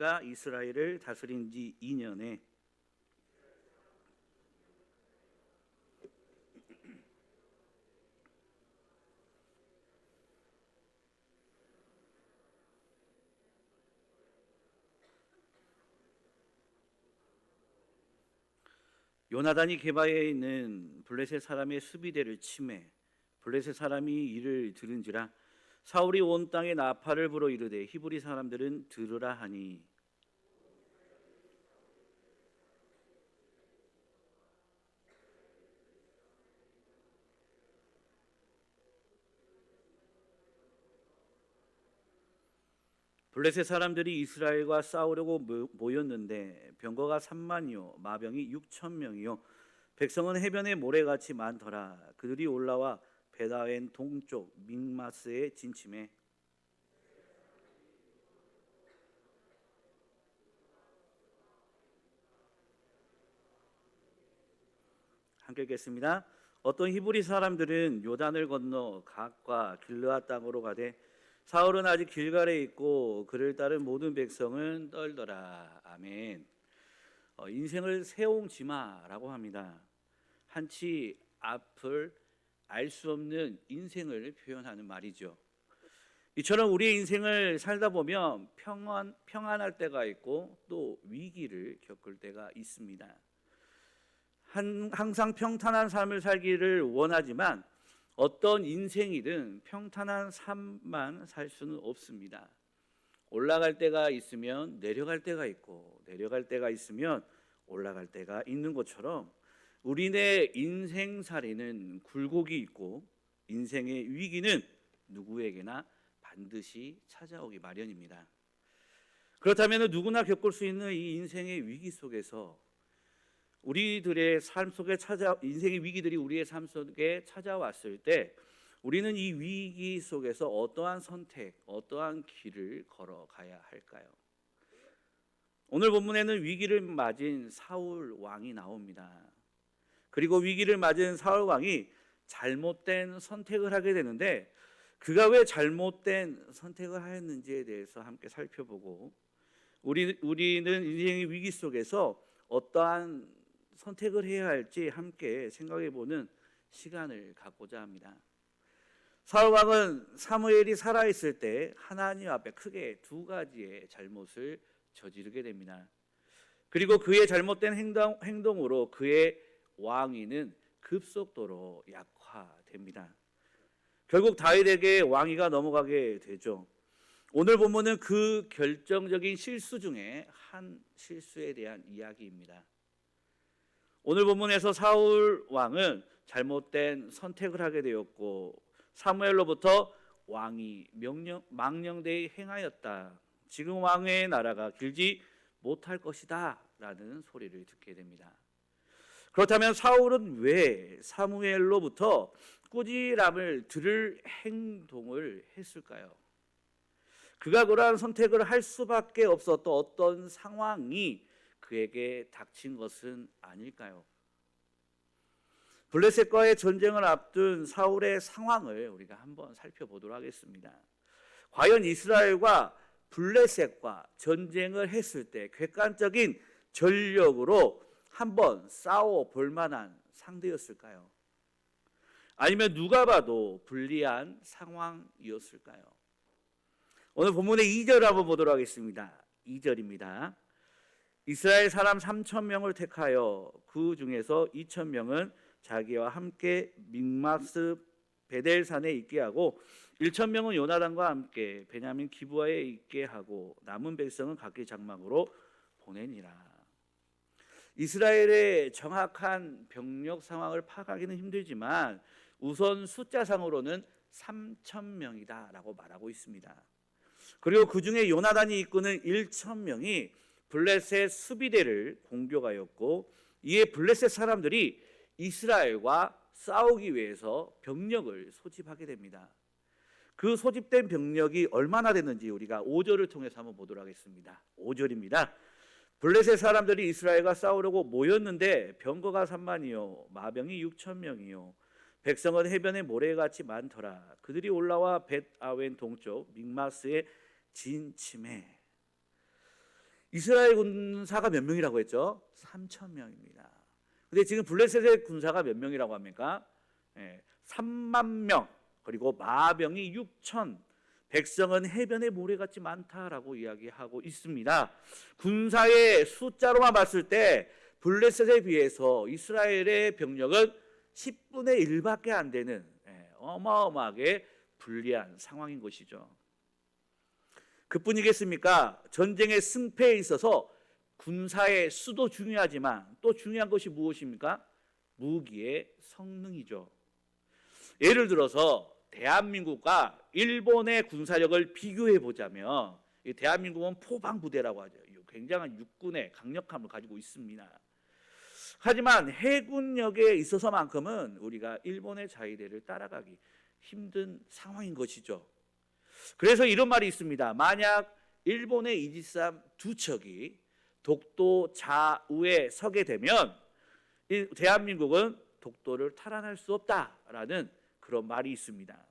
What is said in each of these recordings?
이스라엘을 다스린 지 2년에 요나단이 게바에 있는 블레셋 사람의 수비대를 치매 블레셋 사람이 이를 들은지라 사울이 온 땅에 나팔을 불어 이르되 히브리 사람들은 들으라 하니 블레셋 사람들이 이스라엘과 싸우려고 모였는데 병거가 3만이요 마병이 6천 명이요 백성은 해변의 모래같이 많더라. 그들이 올라와 베다웬 동쪽 믹마스에 진침해 함께 읽겠습니다. 어떤 히브리 사람들은 요단을 건너 갓과 길르앗 땅으로 가되 사울은 아직 길갈에 있고 그를 따른 모든 백성은 떨더라. 아멘. 인생을 세옹지마라고 합니다. 한치 앞을 알 수 없는 인생을 표현하는 말이죠. 이처럼 우리의 인생을 살다 보면 평안할 때가 있고 또 위기를 겪을 때가 있습니다. 항상 평탄한 삶을 살기를 원하지만 어떤 인생이든 평탄한 삶만 살 수는 없습니다. 올라갈 때가 있으면 내려갈 때가 있고 내려갈 때가 있으면 올라갈 때가 있는 것처럼 우리네 인생살이는 굴곡이 있고 인생의 위기는 누구에게나 반드시 찾아오기 마련입니다. 그렇다면 누구나 겪을 수 있는 이 인생의 위기 속에서 우리들의 삶 속에 인생의 위기들이 우리의 삶 속에 찾아왔을 때 우리는 이 위기 속에서 어떠한 선택, 어떠한 길을 걸어가야 할까요? 오늘 본문에는 위기를 맞은 사울 왕이 나옵니다. 그리고 위기를 맞은 사울 왕이 잘못된 선택을 하게 되는데 그가 왜 잘못된 선택을 하였는지에 대해서 함께 살펴보고 우리는 인생의 위기 속에서 어떠한 선택을 해야 할지 함께 생각해보는 시간을 갖고자 합니다. 사울 왕은 사무엘이 살아있을 때 하나님 앞에 크게 두 가지의 잘못을 저지르게 됩니다. 그리고 그의 잘못된 행동으로 그의 왕위는 급속도로 약화됩니다. 결국 다윗에게 왕위가 넘어가게 되죠. 오늘 본문은 그 결정적인 실수 중에 한 실수에 대한 이야기입니다. 오늘 본문에서 사울 왕은 잘못된 선택을 하게 되었고 사무엘로부터 왕이 망령되이 행하였다. 지금 왕의 나라가 길지 못할 것이다 라는 소리를 듣게 됩니다. 그렇다면 사울은 왜 사무엘로부터 꾸지람을 들을 행동을 했을까요? 그가 그러한 선택을 할 수밖에 없었던 어떤 상황이 그에게 닥친 것은 아닐까요? 블레셋과의 전쟁을 앞둔 사울의 상황을 우리가 한번 살펴보도록 하겠습니다. 과연 이스라엘과 블레셋과 전쟁을 했을 때 객관적인 전력으로 한번 싸워볼 만한 상대였을까요? 아니면 누가 봐도 불리한 상황이었을까요? 오늘 본문의 2절 한번 보도록 하겠습니다. 2절입니다. 이스라엘 사람 3,000명을 택하여 그 중에서 2,000명은 자기와 함께 믹마스 베델산에 있게 하고 1,000명은 요나단과 함께 베냐민 기브아에 있게 하고 남은 백성은 각기 장막으로 보내니라. 이스라엘의 정확한 병력 상황을 파악하기는 힘들지만 우선 숫자상으로는 3,000명이다라고 말하고 있습니다. 그리고 그 중에 요나단이 이끄는 1,000명이 블레셋 수비대를 공격하였고 이에 블레셋 사람들이 이스라엘과 싸우기 위해서 병력을 소집하게 됩니다. 그 소집된 병력이 얼마나 됐는지 우리가 5절을 통해서 한번 보도록 하겠습니다. 5절입니다. 블레셋 사람들이 이스라엘과 싸우려고 모였는데 병거가 3만이요 마병이 6천 명이요 백성은 해변에 모래같이 많더라. 그들이 올라와 벳아웬 동쪽 믹마스에 진침해. 이스라엘 군사가 몇 명이라고 했죠? 3천 명입니다. 근데 지금 블레셋의 군사가 몇 명이라고 합니까? 3만 명, 그리고 마병이 6천, 백성은 해변의 모래같이 많다라고 이야기하고 있습니다. 군사의 숫자로만 봤을 때 블레셋에 비해서 이스라엘의 병력은 10분의 1밖에 안 되는 어마어마하게 불리한 상황인 것이죠. 그뿐이겠습니까? 전쟁의 승패에 있어서 군사의 수도 중요하지만 또 중요한 것이 무엇입니까? 무기의 성능이죠. 예를 들어서 대한민국과 일본의 군사력을 비교해 보자면 대한민국은 포방부대라고 하죠. 굉장한 육군의 강력함을 가지고 있습니다. 하지만 해군력에 있어서만큼은 우리가 일본의 자위대를 따라가기 힘든 상황인 것이죠. 그래서 이런 말이 있습니다. 만약 일본의 이지스함 두 척이 독도 좌우에 서게 되면 대한민국은 독도를 탈환할 수 없다라는 그런 말이 있습니다.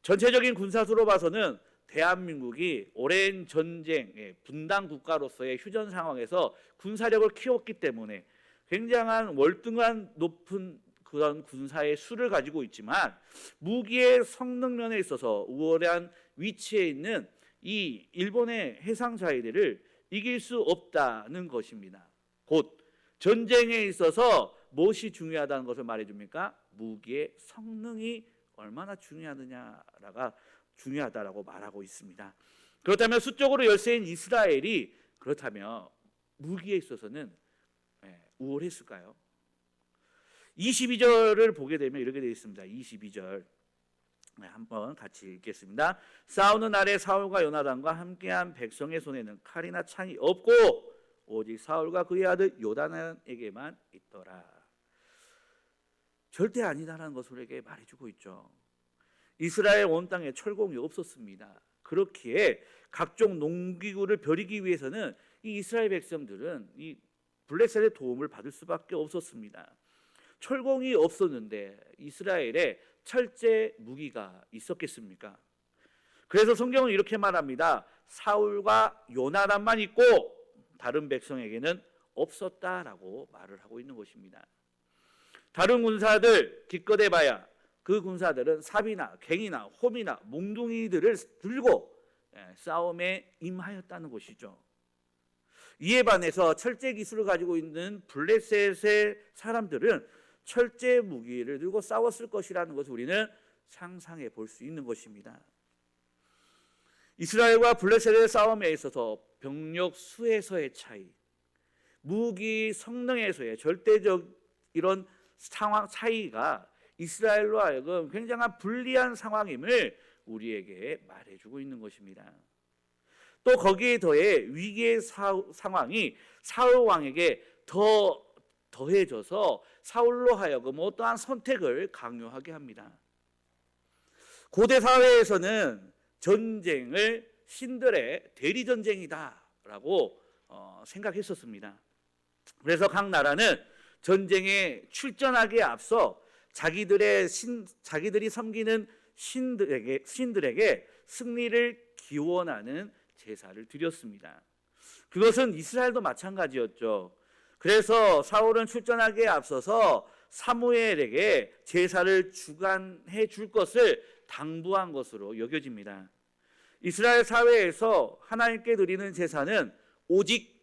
전체적인 군사수로 봐서는 대한민국이 오랜 전쟁, 분단 국가로서의 휴전 상황에서 군사력을 키웠기 때문에 굉장한 월등한 높은 그런 군사의 수를 가지고 있지만 무기의 성능 면에 있어서 우월한 위치에 있는 이 일본의 해상 자위대를 이길 수 없다는 것입니다. 곧 전쟁에 있어서 무엇이 중요하다는 것을 말해줍니까? 무기의 성능이 얼마나 중요하느냐가 중요하다라고 말하고 있습니다. 그렇다면 수적으로 열세인 이스라엘이 그렇다면 무기에 있어서는 우월했을까요? 22절을 보게 되면 이렇게 되어 있습니다. 22절 한번 같이 읽겠습니다. 싸우는 날에 사울과 요나단과 함께한 백성의 손에는 칼이나 창이 없고 오직 사울과 그의 아들 요나단에게만 있더라. 절대 아니다라는 것을 우리에게 말해주고 있죠. 이스라엘 온 땅에 철공이 없었습니다. 그렇기에 각종 농기구를 벼리기 위해서는 이 이스라엘 백성들은 이 블레셋의 도움을 받을 수밖에 없었습니다. 철공이 없었는데 이스라엘에 철제 무기가 있었겠습니까? 그래서 성경은 이렇게 말합니다. 사울과 요나단만 있고 다른 백성에게는 없었다라고 말을 하고 있는 것입니다. 다른 군사들 기껏 해봐야 그 군사들은 삽이나 갱이나 홈이나 몽둥이들을 들고 싸움에 임하였다는 것이죠. 이에 반해서 철제 기술을 가지고 있는 블레셋의 사람들은 철제 무기를 들고 싸웠을 것이라는 것을 우리는 상상해 볼 수 있는 것입니다. 이스라엘과 블레셋의 싸움에 있어서 병력 수에서의 차이, 무기 성능에서의 절대적 이런 상황 차이가 이스라엘로 하여금 굉장한 불리한 상황임을 우리에게 말해주고 있는 것입니다. 또 거기에 더해 위기의 상황이 사울 왕에게 더해져서 사울로 하여금 어떠한 선택을 강요하게 합니다. 고대 사회에서는 전쟁을 신들의 대리 전쟁이다라고 생각했었습니다. 그래서 각 나라는 전쟁에 출전하기에 앞서 자기들이 섬기는 신들에게 승리를 기원하는 제사를 드렸습니다. 그것은 이스라엘도 마찬가지였죠. 그래서 사울은 출전하기에 앞서서 사무엘에게 제사를 주관해 줄 것을 당부한 것으로 여겨집니다. 이스라엘 사회에서 하나님께 드리는 제사는 오직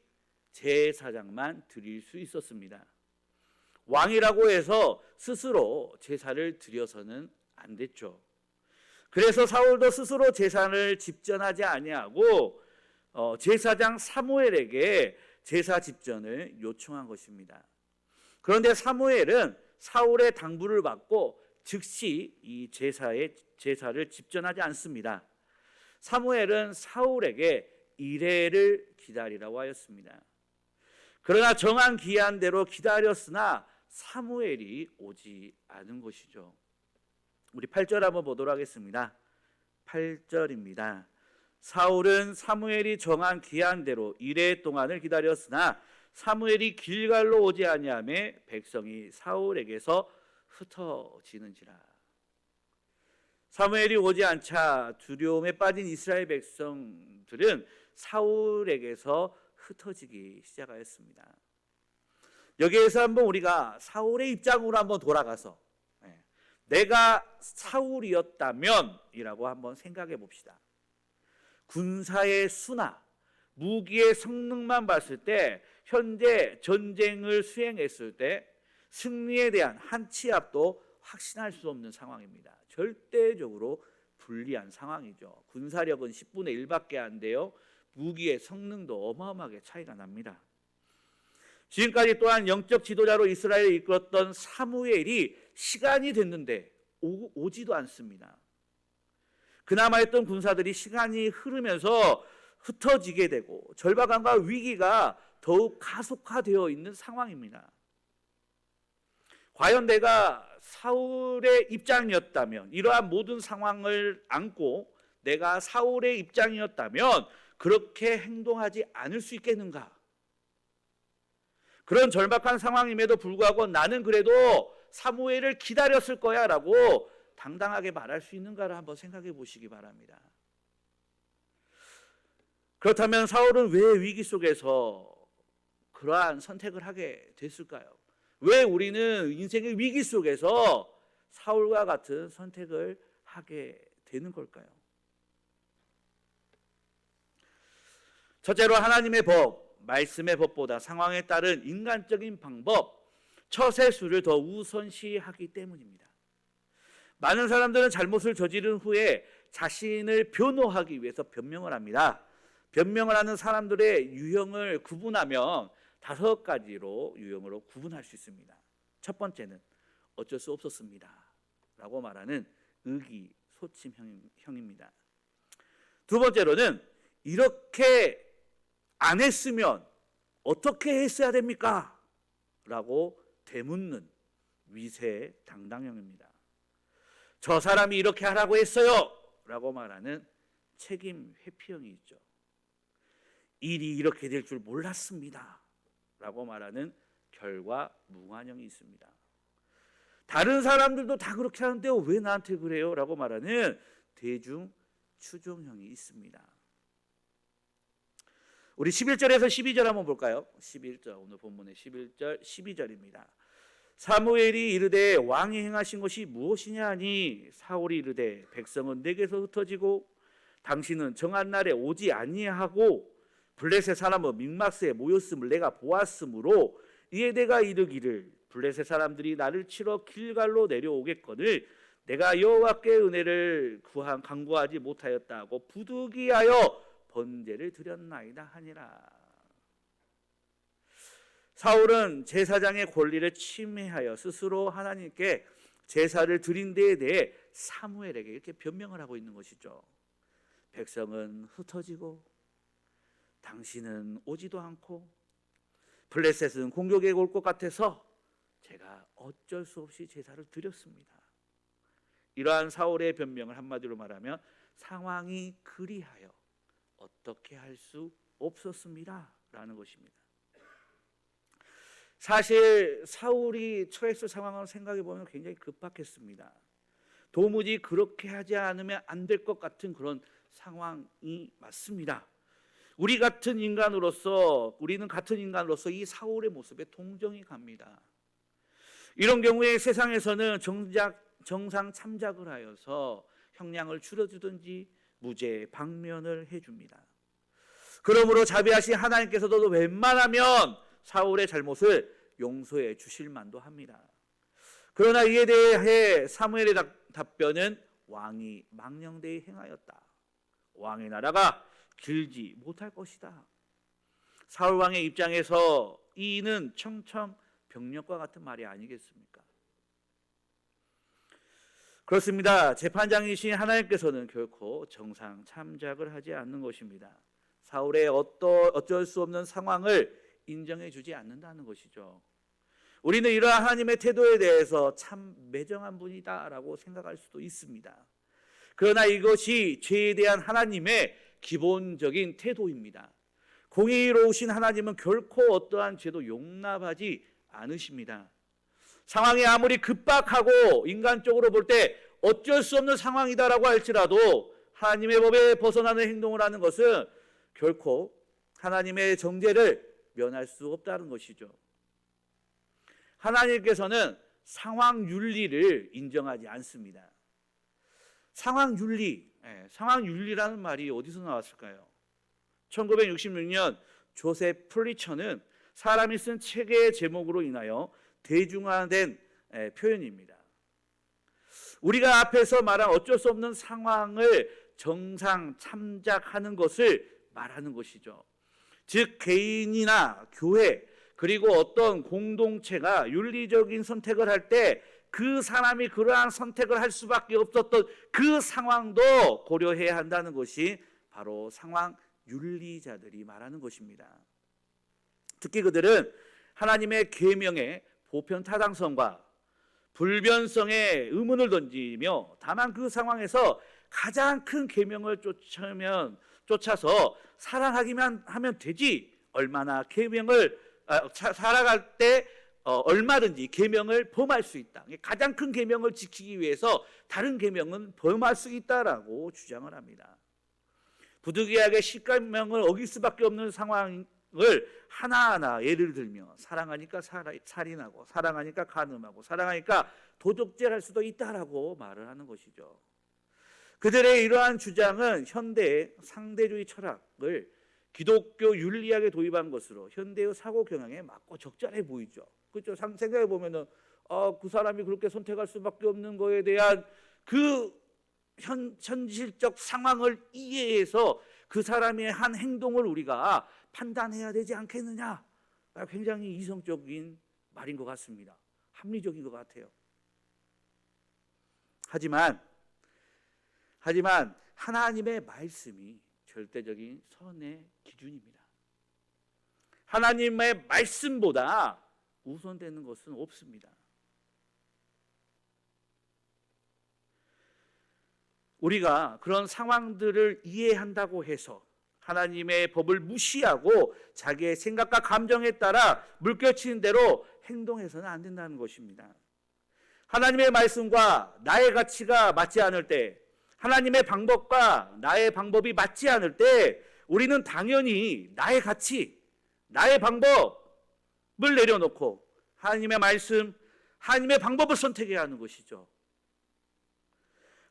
제사장만 드릴 수 있었습니다. 왕이라고 해서 스스로 제사를 드려서는 안 됐죠. 그래서 사울도 스스로 제사를 집전하지 아니하고 제사장 사무엘에게 제사 집전을 요청한 것입니다. 그런데 사무엘은 사울의 당부를 받고 즉시 이 제사를 집전하지 않습니다. 사무엘은 사울에게 이레를 기다리라고 하였습니다. 그러나 정한 기한대로 기다렸으나 사무엘이 오지 않은 것이죠. 우리 8절 한번 보도록 하겠습니다. 8절입니다. 사울은 사무엘이 정한 기한대로 이레 동안을 기다렸으나 사무엘이 길갈로 오지 아니하매 백성이 사울에게서 흩어지는지라. 사무엘이 오지 않자 두려움에 빠진 이스라엘 백성들은 사울에게서 흩어지기 시작하였습니다. 여기에서 한번 우리가 사울의 입장으로 한번 돌아가서 내가 사울이었다면 이라고 한번 생각해 봅시다. 군사의 수나 무기의 성능만 봤을 때 현재 전쟁을 수행했을 때 승리에 대한 한 치 앞도 확신할 수 없는 상황입니다. 절대적으로 불리한 상황이죠. 군사력은 10분의 1밖에 안 돼요. 무기의 성능도 어마어마하게 차이가 납니다. 지금까지 또한 영적 지도자로 이스라엘을 이끌었던 사무엘이 시간이 됐는데 오지도 않습니다. 그나마 했던 군사들이 시간이 흐르면서 흩어지게 되고 절박함과 위기가 더욱 가속화되어 있는 상황입니다. 과연 내가 사울의 입장이었다면, 이러한 모든 상황을 안고 내가 사울의 입장이었다면 그렇게 행동하지 않을 수 있겠는가? 그런 절박한 상황임에도 불구하고 나는 그래도 사무엘을 기다렸을 거야 라고 당당하게 말할 수 있는가를 한번 생각해 보시기 바랍니다. 그렇다면 사울은 왜 위기 속에서 그러한 선택을 하게 됐을까요? 왜 우리는 인생의 위기 속에서 사울과 같은 선택을 하게 되는 걸까요? 첫째로 하나님의 법, 말씀의 법보다 상황에 따른 인간적인 방법, 처세술을 더 우선시하기 때문입니다. 많은 사람들은 잘못을 저지른 후에 자신을 변호하기 위해서 변명을 합니다. 변명을 하는 사람들의 유형을 구분하면 5가지로 유형으로 구분할 수 있습니다. 첫 번째는 어쩔 수 없었습니다 라고 말하는 의기소침형입니다. 두 번째로는 이렇게 안 했으면 어떻게 했어야 됩니까? 라고 되묻는 위세당당형입니다. 저 사람이 이렇게 하라고 했어요 라고 말하는 책임 회피형이 있죠. 일이 이렇게 될 줄 몰랐습니다 라고 말하는 결과무관형이 있습니다. 다른 사람들도 다 그렇게 하는데 왜 나한테 그래요? 라고 말하는 대중추종형이 있습니다. 우리 11절에서 12절 한번 볼까요? 11절, 오늘 본문의 11절, 12절입니다. 사무엘이 이르되 왕이 행하신 것이 무엇이냐 하니 사울이 이르되 백성은 내게서 흩어지고 당신은 정한 날에 오지 아니하고 블레셋 사람은 믹마스에 모였음을 내가 보았으므로 이에 내가 이르기를 블레셋 사람들이 나를 치러 길갈로 내려오겠거늘 내가 여호와께 은혜를 간구하지 못하였다 하고 부득이하여 번제를 드렸나이다 하니라. 사울은 제사장의 권리를 침해하여 스스로 하나님께 제사를 드린 데에 대해 사무엘에게 이렇게 변명을 하고 있는 것이죠. 백성은 흩어지고 당신은 오지도 않고 블레셋은 공격에 올 것 같아서 제가 어쩔 수 없이 제사를 드렸습니다. 이러한 사울의 변명을 한마디로 말하면 상황이 그리하여 어떻게 할 수 없었습니다 라는 것입니다. 사실 사울이 처했을 상황을 생각해 보면 굉장히 급박했습니다. 도무지 그렇게 하지 않으면 안 될 것 같은 그런 상황이 맞습니다. 우리는 같은 인간으로서 이 사울의 모습에 동정이 갑니다. 이런 경우에 세상에서는 정상 참작을 하여서 형량을 줄여주든지 무죄 방면을 해줍니다. 그러므로 자비하신 하나님께서도 웬만하면 사울의 잘못을 용서해 주실 만도 합니다. 그러나 이에 대해 사무엘의 답변은 왕이 망령되이 행하였다. 왕의 나라가 길지 못할 것이다. 사울 왕의 입장에서 이는 청천벽력과 같은 말이 아니겠습니까? 그렇습니다. 재판장이신 하나님께서는 결코 정상 참작을 하지 않는 것입니다. 사울의 어쩔 수 없는 상황을 인정해 주지 않는다는 것이죠. 우리는 이러한 하나님의 태도에 대해서 참 매정한 분이다라고 생각할 수도 있습니다. 그러나 이것이 죄에 대한 하나님의 기본적인 태도입니다. 공의로우신 하나님은 결코 어떠한 죄도 용납하지 않으십니다. 상황이 아무리 급박하고 인간적으로 볼 때 어쩔 수 없는 상황이다라고 할지라도 하나님의 법에 벗어나는 행동을 하는 것은 결코 하나님의 정죄를 면할 수 없다는 것이죠. 하나님께서는 상황 윤리를 인정하지 않습니다. 상황 윤리, 상황 윤리라는 말이 어디서 나왔을까요? 1966년 조셉 플리처는 사람이 쓴 책의 제목으로 인하여 대중화된 표현입니다. 우리가 앞에서 말한 어쩔 수 없는 상황을 정상 참작하는 것을 말하는 것이죠. 즉 개인이나 교회 그리고 어떤 공동체가 윤리적인 선택을 할 때 그 사람이 그러한 선택을 할 수밖에 없었던 그 상황도 고려해야 한다는 것이 바로 상황 윤리자들이 말하는 것입니다. 특히 그들은 하나님의 계명의 보편 타당성과 불변성에 의문을 던지며 다만 그 상황에서 가장 큰 계명을 쫓아서 사랑하기만 하면 되지 얼마나 계명을 살아갈 때 얼마든지 계명을 범할 수 있다. 가장 큰 계명을 지키기 위해서 다른 계명은 범할 수 있다라고 주장을 합니다. 부득이하게 10계명을 어길 수밖에 없는 상황을 하나하나 예를 들며 사랑하니까 살인하고 사랑하니까 간음하고 사랑하니까 도적질할 수도 있다라고 말을 하는 것이죠. 그들의 이러한 주장은 현대의 상대주의 철학을 기독교 윤리학에 도입한 것으로 현대의 사고 경향에 맞고 적절해 보이죠. 그렇죠? 생각해 보면은 그 사람이 그렇게 선택할 수밖에 없는 거에 대한 그 현실적 상황을 이해해서 그 사람의 한 행동을 우리가 판단해야 되지 않겠느냐? 굉장히 이성적인 말인 것 같습니다. 합리적인 것 같아요. 하지만 하나님의 말씀이 절대적인 선의 기준입니다. 하나님의 말씀보다 우선되는 것은 없습니다. 우리가 그런 상황들을 이해한다고 해서 하나님의 법을 무시하고 자기의 생각과 감정에 따라 물결치는 대로 행동해서는 안 된다는 것입니다. 하나님의 말씀과 나의 가치가 맞지 않을 때, 하나님의 방법과 나의 방법이 맞지 않을 때 우리는 당연히 나의 가치, 나의 방법을 내려놓고 하나님의 말씀, 하나님의 방법을 선택해야 하는 것이죠.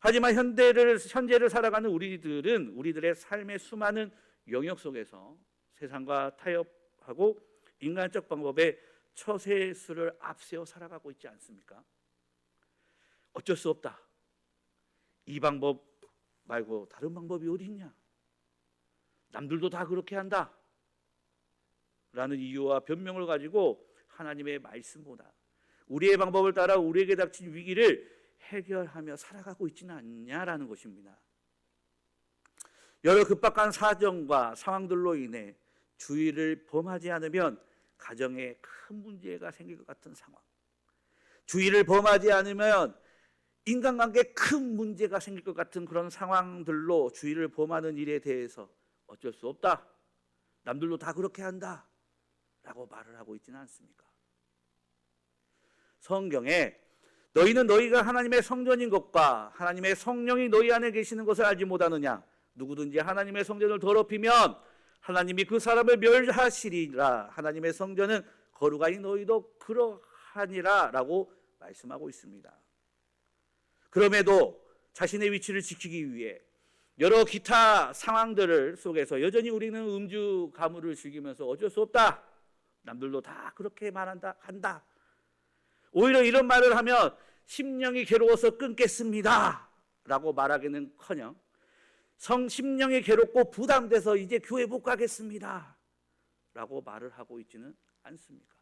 하지만 현재를 살아가는 우리들은 우리들의 삶의 수많은 영역 속에서 세상과 타협하고 인간적 방법의 처세수를 앞세워 살아가고 있지 않습니까? 어쩔 수 없다. 이 방법 말고 다른 방법이 어디 있냐? 남들도 다 그렇게 한다. 라는 이유와 변명을 가지고 하나님의 말씀보다 우리의 방법을 따라 우리에게 닥친 위기를 해결하며 살아가고 있지는 않냐라는 것입니다. 여러 급박한 사정과 상황들로 인해 주의를 범하지 않으면 가정에 큰 문제가 생길 것 같은 상황, 주의를 범하지 않으면 인간관계에 큰 문제가 생길 것 같은 그런 상황들로 주의를 범하는 일에 대해서 어쩔 수 없다, 남들도 다 그렇게 한다 라고 말을 하고 있지는 않습니까? 성경에 너희는 너희가 하나님의 성전인 것과 하나님의 성령이 너희 안에 계시는 것을 알지 못하느냐? 누구든지 하나님의 성전을 더럽히면 하나님이 그 사람을 멸하시리라. 하나님의 성전은 거룩하니 너희도 그러하니라 라고 말씀하고 있습니다. 그럼에도 자신의 위치를 지키기 위해 여러 기타 상황들을 속에서 여전히 우리는 음주 가무를 즐기면서 어쩔 수 없다, 남들도 다 그렇게 한다. 오히려 이런 말을 하면 심령이 괴로워서 끊겠습니다 라고 말하기는커녕 심령이 괴롭고 부담돼서 이제 교회 못 가겠습니다 라고 말을 하고 있지는 않습니까?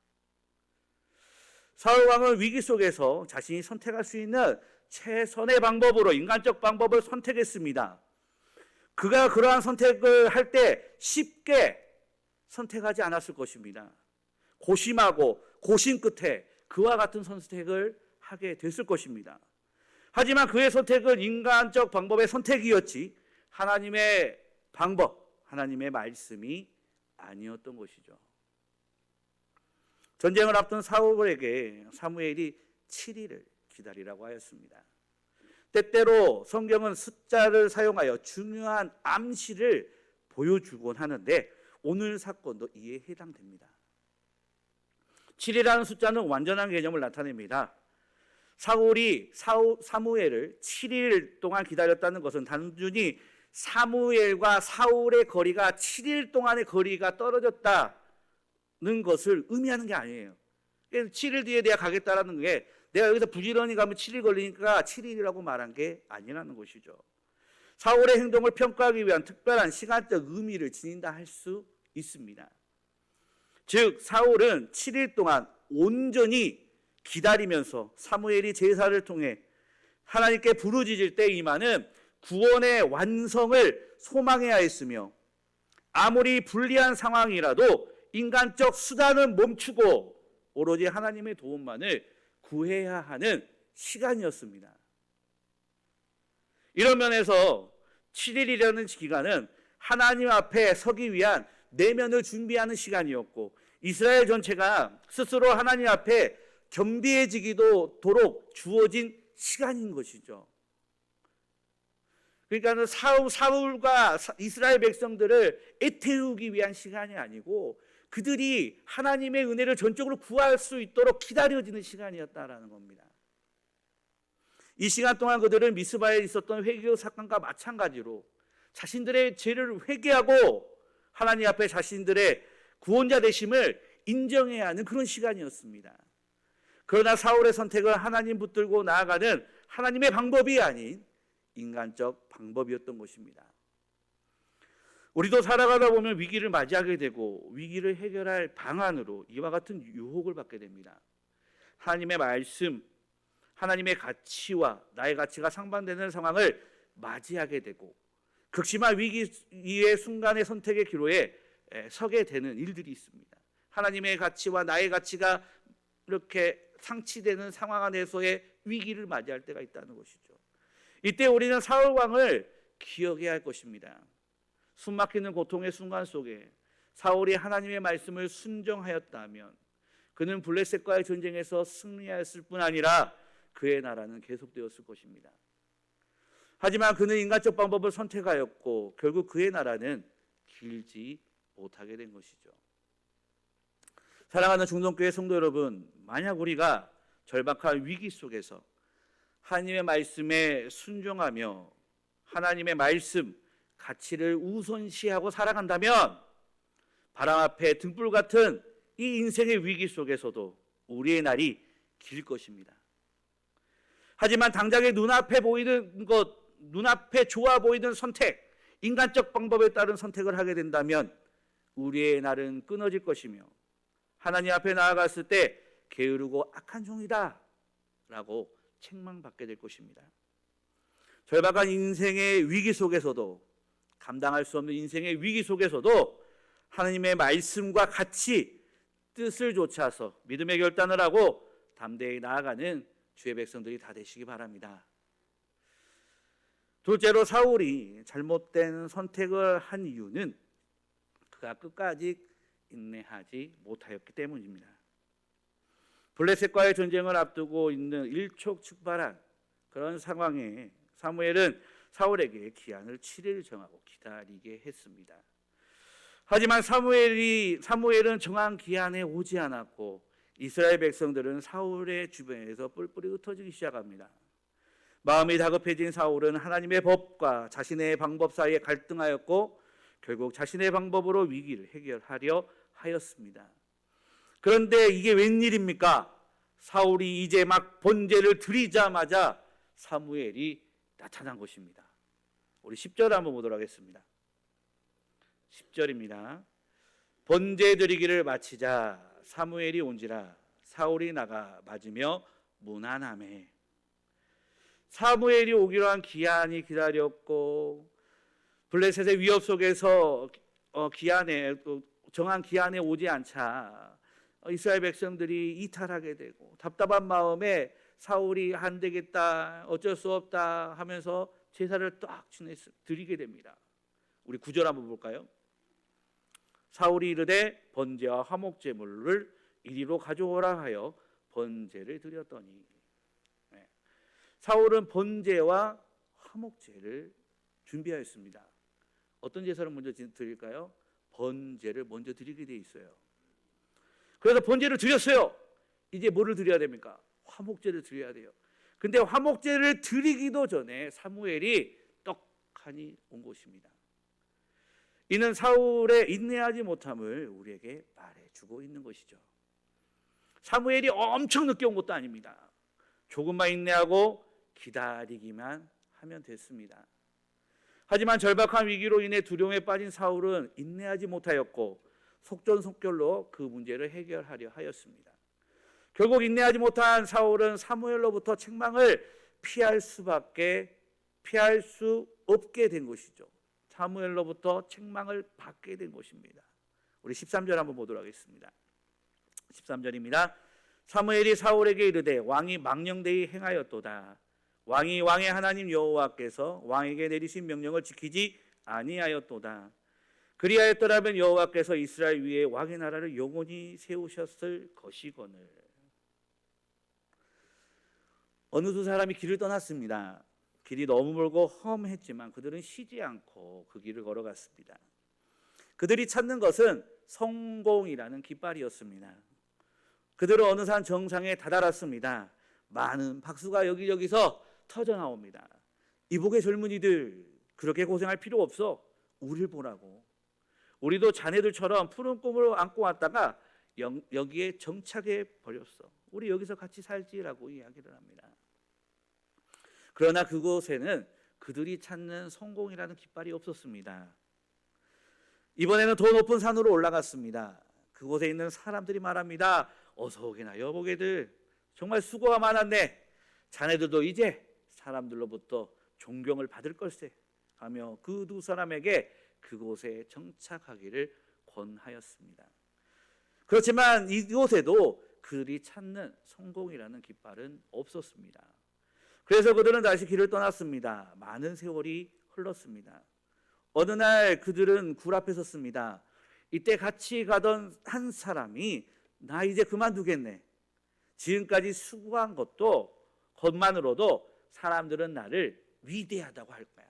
사울 왕은 위기 속에서 자신이 선택할 수 있는 최선의 방법으로 인간적 방법을 선택했습니다. 그가 그러한 선택을 할 때 쉽게 선택하지 않았을 것입니다. 고심하고 고심 끝에 그와 같은 선택을 하게 됐을 것입니다. 하지만 그의 선택은 인간적 방법의 선택이었지 하나님의 방법, 하나님의 말씀이 아니었던 것이죠. 전쟁을 앞둔 사울에게 사무엘이 7일을 기다리라고 하였습니다. 때때로 성경은 숫자를 사용하여 중요한 암시를 보여주곤 하는데 오늘 사건도 이에 해당됩니다. 7이라는 숫자는 완전한 개념을 나타냅니다. 사무엘을 7일 동안 기다렸다는 것은 단순히 사무엘과 사울의 거리가 7일 동안의 거리가 떨어졌다는 것을 의미하는 게 아니에요. 7일 뒤에 내가 가겠다라는 게 내가 여기서 부지런히 가면 7일 걸리니까 7일이라고 말한 게 아니라는 것이죠. 사울의 행동을 평가하기 위한 특별한 시간적 의미를 지닌다 할 수 있습니다. 즉 사울은 7일 동안 온전히 기다리면서 사무엘이 제사를 통해 하나님께 부르짖을 때 임하는 구원의 완성을 소망해야 했으며 아무리 불리한 상황이라도 인간적 수단은 멈추고 오로지 하나님의 도움만을 구해야 하는 시간이었습니다. 이런 면에서 7일이라는 기간은 하나님 앞에 서기 위한 내면을 준비하는 시간이었고 이스라엘 전체가 스스로 하나님 앞에 겸비해지기도 도록 주어진 시간인 것이죠. 그러니까 사울과 이스라엘 백성들을 애태우기 위한 시간이 아니고 그들이 하나님의 은혜를 전적으로 구할 수 있도록 기다려지는 시간이었다라는 겁니다. 이 시간 동안 그들은 미스바에 있었던 회개 사건과 마찬가지로 자신들의 죄를 회개하고 하나님 앞에 자신들의 구원자 되심을 인정해야 하는 그런 시간이었습니다. 그러나 사울의 선택은 하나님 붙들고 나아가는 하나님의 방법이 아닌 인간적 방법이었던 것입니다. 우리도 살아가다 보면 위기를 맞이하게 되고 위기를 해결할 방안으로 이와 같은 유혹을 받게 됩니다. 하나님의 말씀, 하나님의 가치와 나의 가치가 상반되는 상황을 맞이하게 되고 극심한 위기의 순간의 선택의 기로에 서게 되는 일들이 있습니다. 하나님의 가치와 나의 가치가 이렇게 상치되는 상황 안에서의 위기를 맞이할 때가 있다는 것이죠. 이때 우리는 사울 왕을 기억해야 할 것입니다. 숨막히는 고통의 순간 속에 사울이 하나님의 말씀을 순종하였다면 그는 블레셋과의 전쟁에서 승리하였을 뿐 아니라 그의 나라는 계속되었을 것입니다. 하지만 그는 인간적 방법을 선택하였고 결국 그의 나라는 길지 못하게 된 것이죠. 사랑하는 중동교회 성도 여러분, 만약 우리가 절박한 위기 속에서 하나님의 말씀에 순종하며 하나님의 말씀, 가치를 우선시하고 살아간다면 바람 앞에 등불 같은 이 인생의 위기 속에서도 우리의 날이 길 것입니다. 하지만 당장의 눈앞에 보이는 것, 눈앞에 좋아 보이는 선택, 인간적 방법에 따른 선택을 하게 된다면 우리의 날은 끊어질 것이며 하나님 앞에 나아갔을 때 게으르고 악한 종이다 라고 책망받게 될 것입니다. 절박한 인생의 위기 속에서도 감당할 수 없는 인생의 위기 속에서도 하나님의 말씀과 같이 뜻을 좇아서 믿음의 결단을 하고 담대히 나아가는 주의 백성들이 다 되시기 바랍니다. 둘째로 사울이 잘못된 선택을 한 이유는 그가 끝까지 인내하지 못하였기 때문입니다. 블레셋과의 전쟁을 앞두고 있는 일촉즉발한 그런 상황에 사무엘은 사울에게 기한을 7일 정하고 기다리게 했습니다. 하지만 사무엘은 정한 기한에 오지 않았고 이스라엘 백성들은 사울의 주변에서 뿔뿔이 흩어지기 시작합니다. 마음이 다급해진 사울은 하나님의 법과 자신의 방법 사이에 갈등하였고 결국 자신의 방법으로 위기를 해결하려 하였습니다. 그런데 이게 웬일입니까? 사울이 이제 막 번제를 드리자마자 사무엘이 나타난 것입니다. 우리 10절 한번 보도록 하겠습니다. 10절입니다. 번제 드리기를 마치자 사무엘이 온지라 사울이 나가 맞으며 무난하매. 사무엘이 오기로 한 기한이 기다렸고 블레셋의 위협 속에서 정한 기한에 오지 않자 이스라엘 백성들이 이탈하게 되고 답답한 마음에 사울이 안 되겠다, 어쩔 수 없다 하면서 제사를 딱 드리게 됩니다. 우리 9절 한번 볼까요? 사울이 이르되 번제와 화목제물을 이리로 가져오라 하여 번제를 드렸더니. 사울은 번제와 화목제를 준비하였습니다. 어떤 제사를 먼저 드릴까요? 번제를 먼저 드리게 돼 있어요. 그래서 번제를 드렸어요. 이제 뭐를 드려야 됩니까? 화목제를 드려야 돼요. 근데 화목제를 드리기도 전에 사무엘이 떡하니 온 것입니다. 이는 사울의 인내하지 못함을 우리에게 말해주고 있는 것이죠. 사무엘이 엄청 늦게 온 것도 아닙니다. 조금만 인내하고 기다리기만 하면 됐습니다. 하지만 절박한 위기로 인해 두려움에 빠진 사울은 인내하지 못하였고 속전속결로 그 문제를 해결하려 하였습니다. 결국 인내하지 못한 사울은 사무엘로부터 책망을 피할 수 없게 된 것이죠. 사무엘로부터 책망을 받게 된 것입니다. 우리 13절 한번 보도록 하겠습니다. 13절입니다. 사무엘이 사울에게 이르되 왕이 망령되이 행하였도다. 왕이 왕의 하나님 여호와께서 왕에게 내리신 명령을 지키지 아니하였도다. 그리하였더라면 여호와께서 이스라엘 위에 왕의 나라를 영원히 세우셨을 것이거늘. 어느 두 사람이 길을 떠났습니다. 길이 너무 멀고 험했지만 그들은 쉬지 않고 그 길을 걸어갔습니다. 그들이 찾는 것은 성공이라는 깃발이었습니다. 그들은 어느 산 정상에 다다랐습니다. 많은 박수가 여기저기서 터져 나옵니다. 이복의 젊은이들, 그렇게 고생할 필요 없어. 우리를 보라고. 우리도 자네들처럼 푸른 꿈을 안고 왔다가 여기에 정착해 버렸어. 우리 여기서 같이 살지라고 이야기를 합니다. 그러나 그곳에는 그들이 찾는 성공이라는 깃발이 없었습니다. 이번에는 더 높은 산으로 올라갔습니다. 그곳에 있는 사람들이 말합니다. 어서 오게나 여보게들, 정말 수고가 많았네. 자네들도 이제 사람들로부터 존경을 받을 걸세 하며 그 두 사람에게 그곳에 정착하기를 권하였습니다. 그렇지만 이곳에도 그들이 찾는 성공이라는 깃발은 없었습니다. 그래서 그들은 다시 길을 떠났습니다. 많은 세월이 흘렀습니다. 어느 날 그들은 굴 앞에 섰습니다. 이때 같이 가던 한 사람이 나 이제 그만두겠네. 지금까지 수고한 것만으로도 사람들은 나를 위대하다고 할 거야.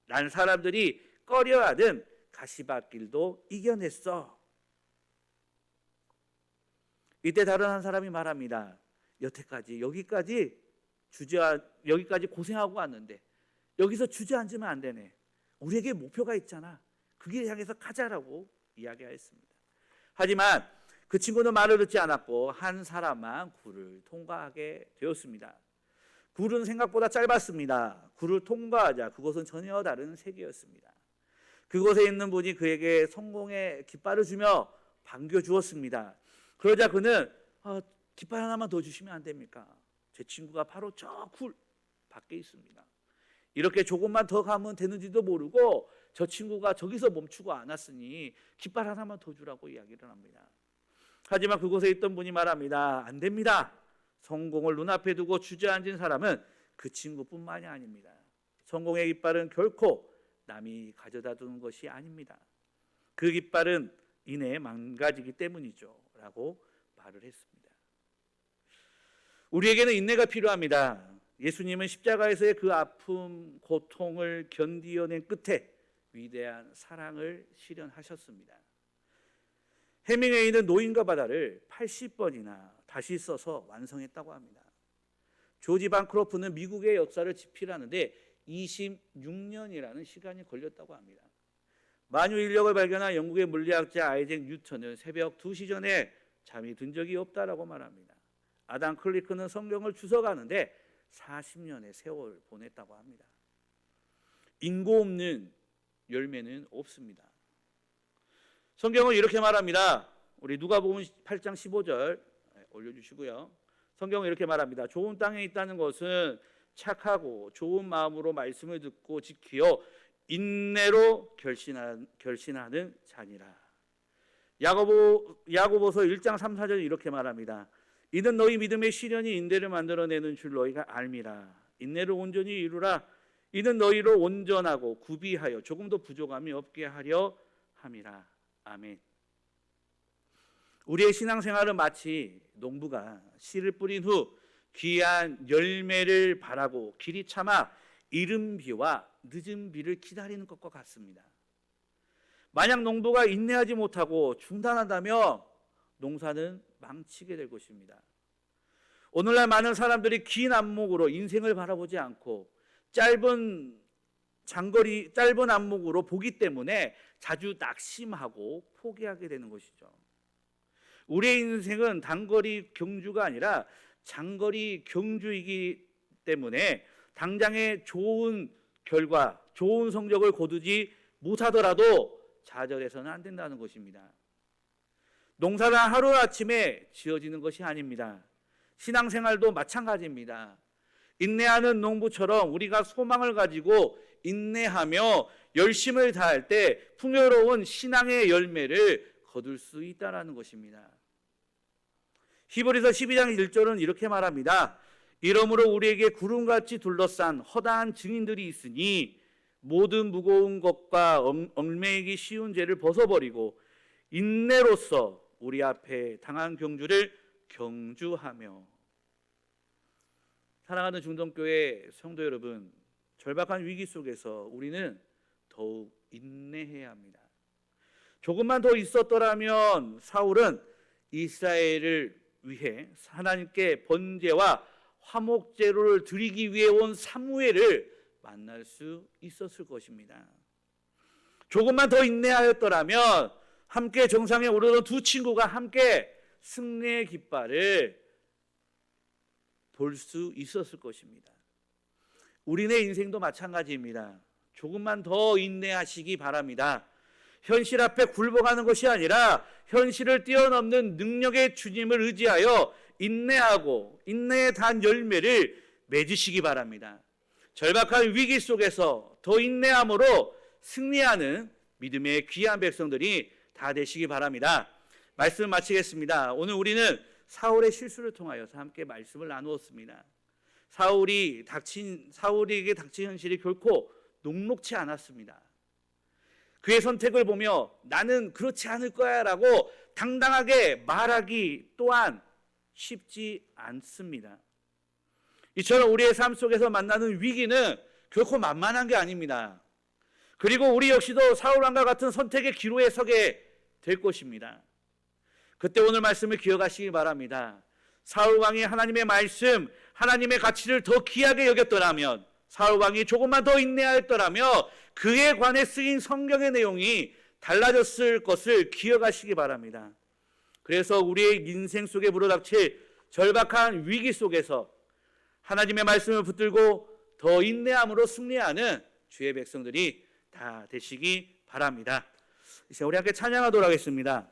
난 사람들이 꺼려하던 가시밭길도 이겨냈어. 이때 다른 한 사람이 말합니다. 여태까지 여기까지 고생하고 왔는데 여기서 주저앉으면 안 되네. 우리에게 목표가 있잖아. 그 길 향해서 가자라고 이야기하였습니다. 하지만 그 친구는 말을 듣지 않았고 한 사람만 굴을 통과하게 되었습니다. 굴은 생각보다 짧았습니다. 굴을 통과하자 그곳은 전혀 다른 세계였습니다. 그곳에 있는 분이 그에게 성공의 깃발을 주며 반겨주었습니다. 그러자 그는 깃발 하나만 더 주시면 안 됩니까? 제 친구가 바로 저 굴 밖에 있습니다. 이렇게 조금만 더 가면 되는지도 모르고 저 친구가 저기서 멈추고 않았으니 깃발 하나만 더 주라고 이야기를 합니다. 하지만 그곳에 있던 분이 말합니다. 안 됩니다. 성공을 눈앞에 두고 주저앉은 사람은 그 친구뿐만이 아닙니다. 성공의 깃발은 결코 남이 가져다 두는 것이 아닙니다. 그 깃발은 이내 망가지기 때문이죠 라고 말을 했습니다. 우리에게는 인내가 필요합니다. 예수님은 십자가에서의 그 아픔, 고통을 견디어낸 끝에 위대한 사랑을 실현하셨습니다. 해밍웨이는 노인과 바다를 80번이나 다시 써서 완성했다고 합니다. 조지 반크로프는 미국의 역사를 집필하는데 26년이라는 시간이 걸렸다고 합니다. 만유 인력을 발견한 영국의 물리학자 아이잭 뉴턴은 새벽 2시 전에 잠이 든 적이 없다라고 말합니다. 아담 클리크는 성경을 주워가는데 40년의 세월을 보냈다고 합니다. 인고 없는 열매는 없습니다. 성경은 이렇게 말합니다. 우리 누가복음 8장 15절 올려주시고요. 성경은 이렇게 말합니다. 좋은 땅에 있다는 것은 착하고 좋은 마음으로 말씀을 듣고 지키어 인내로 결신하는 자니라. 야고보서 1장 3, 4절 이렇게 말합니다. 이는 너희 믿음의 시련이 인내를 만들어내는 줄 너희가 알미라. 인내를 온전히 이루라. 이는 너희를 온전하고 구비하여 조금도 부족함이 없게 하려 함이라. 아멘. 우리의 신앙생활은 마치 농부가 씨를 뿌린 후 귀한 열매를 바라고 길이 참아 이른 비와 늦은 비를 기다리는 것과 같습니다. 만약 농부가 인내하지 못하고 중단한다면 농사는 망치게 될 것입니다. 오늘날 많은 사람들이 긴 안목으로 인생을 바라보지 않고 짧은 안목으로 보기 때문에 자주 낙심하고 포기하게 되는 것이죠. 우리의 인생은 단거리 경주가 아니라 장거리 경주이기 때문에 당장의 좋은 결과, 좋은 성적을 거두지 못하더라도 좌절해서는 안 된다는 것입니다. 농사는 하루아침에 지어지는 것이 아닙니다. 신앙생활도 마찬가지입니다. 인내하는 농부처럼 우리가 소망을 가지고 인내하며 열심을 다할 때 풍요로운 신앙의 열매를 거둘 수 있다는 것입니다. 히브리서 12장 1절은 이렇게 말합니다. 이러므로 우리에게 구름같이 둘러싼 허다한 증인들이 있으니 모든 무거운 것과 얽매이기 쉬운 죄를 벗어버리고 인내로써 우리 앞에 당한 경주를 경주하며. 사랑하는 중동교회 성도 여러분, 절박한 위기 속에서 우리는 더욱 인내해야 합니다. 조금만 더 있었더라면 사울은 이스라엘을 위해 하나님께 번제와 화목제로를 드리기 위해 온 사무엘을 만날 수 있었을 것입니다. 조금만 더 인내하였더라면 함께 정상에 오르던 두 친구가 함께 승리의 깃발을 볼 수 있었을 것입니다. 우리네 인생도 마찬가지입니다. 조금만 더 인내하시기 바랍니다. 현실 앞에 굴복하는 것이 아니라 현실을 뛰어넘는 능력의 주님을 의지하여 인내하고 인내의 단 열매를 맺으시기 바랍니다. 절박한 위기 속에서 더 인내함으로 승리하는 믿음의 귀한 백성들이 다 되시기 바랍니다. 말씀 마치겠습니다. 오늘 우리는 사울의 실수를 통하여서 함께 말씀을 나누었습니다. 사울에게 닥친 현실이 결코 녹록치 않았습니다. 그의 선택을 보며 나는 그렇지 않을 거야 라고 당당하게 말하기 또한 쉽지 않습니다. 이처럼 우리의 삶 속에서 만나는 위기는 결코 만만한 게 아닙니다. 그리고 우리 역시도 사울왕과 같은 선택의 기로에 서게 될 것입니다. 그때 오늘 말씀을 기억하시기 바랍니다. 사울왕이 하나님의 말씀, 하나님의 가치를 더 귀하게 여겼더라면, 사울왕이 조금만 더 인내하였더라면 그에 관해 쓰인 성경의 내용이 달라졌을 것을 기억하시기 바랍니다. 그래서 우리의 인생 속에 불어닥칠 절박한 위기 속에서 하나님의 말씀을 붙들고 더 인내함으로 승리하는 주의 백성들이 다 되시기 바랍니다. 이제 우리 함께 찬양하도록 하겠습니다.